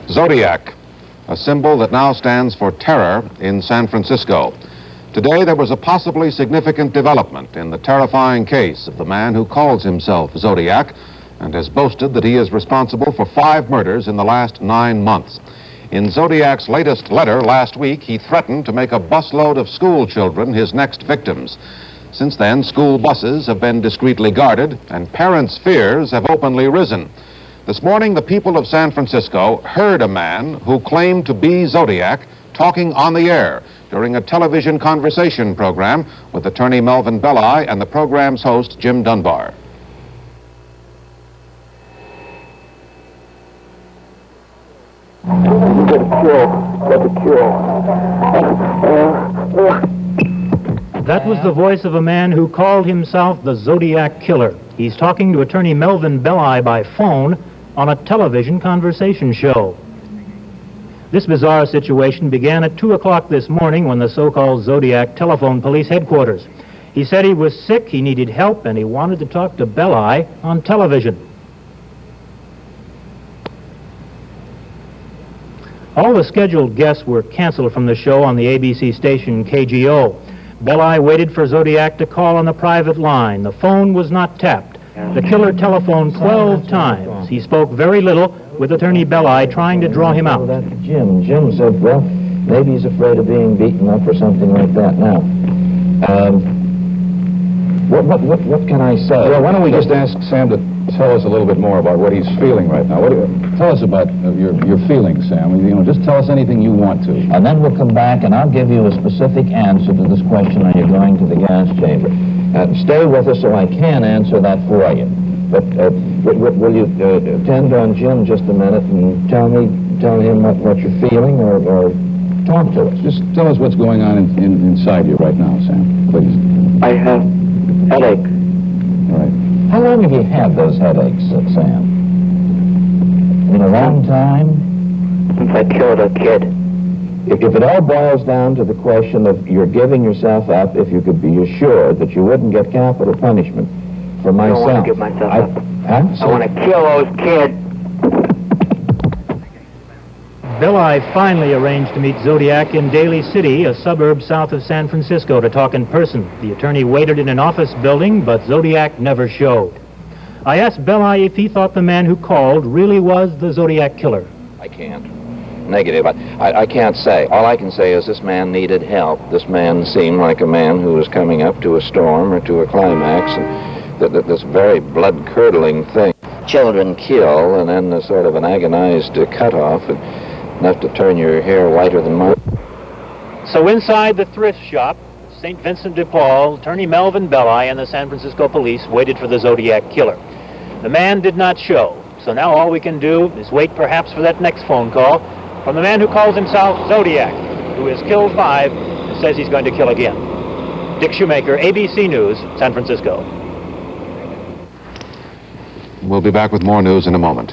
Zodiac, a symbol that now stands for terror in San Francisco. Today there was a possibly significant development in the terrifying case of the man who calls himself Zodiac and has boasted that he is responsible for 5 murders in the last 9 months. In Zodiac's latest letter last week, he threatened to make a busload of school children his next victims. Since then, school buses have been discreetly guarded, and parents' fears have openly risen. This morning, the people of San Francisco heard a man who claimed to be Zodiac talking on the air during a television conversation program with attorney Melvin Belli and the program's host, Jim Dunbar. Get the cure. That was the voice of a man who called himself the Zodiac Killer. He's talking to attorney Melvin Belli by phone on a television conversation show. This bizarre situation began at 2 o'clock this morning when the so-called Zodiac telephoned police headquarters. He said he was sick, he needed help, and he wanted to talk to Belli on television. All the scheduled guests were canceled from the show on the ABC station KGO. Belli waited for Zodiac to call on the private line. The phone was not tapped. The killer telephoned 12 times. He spoke very little, with attorney Belli trying to draw him out. Jim said, well, maybe he's afraid of being beaten up or something like that. Now, what can I say? Well, why don't we just ask Sam to tell us a little bit more about what he's feeling right now? Tell us about your feelings, Sam. Just tell us anything you want to. And then we'll come back and I'll give you a specific answer to this question when you're going to the gas chamber. Stay with us so I can answer that for you. But will you attend on Jim just a minute and tell him what you're feeling or talk to us? Just tell us what's going on inside you right now, Sam, please. I have headache. All right. How long have you had those headaches, Sam? In a long time? Since I killed a kid. If it all boils down to the question of you're giving yourself up, if you could be assured that you wouldn't get capital punishment for myself. I don't want to give myself up. Huh? I want to kill those kids. Belli finally arranged to meet Zodiac in Daly City, a suburb south of San Francisco, to talk in person. The attorney waited in an office building, but Zodiac never showed. I asked Belli if he thought the man who called really was the Zodiac Killer. I can't. Negative. I can't say. All I can say is this man needed help. This man seemed like a man who was coming up to a storm or to a climax, and this very blood-curdling thing. Children kill, and then a sort of an agonized cutoff, enough to turn your hair whiter than mine. So inside the thrift shop, St. Vincent de Paul, attorney Melvin Belli and the San Francisco police waited for the Zodiac Killer. The man did not show, so now all we can do is wait perhaps for that next phone call from the man who calls himself Zodiac, who has killed 5 and says he's going to kill again. Dick Shoemaker, ABC News, San Francisco. We'll be back with more news in a moment.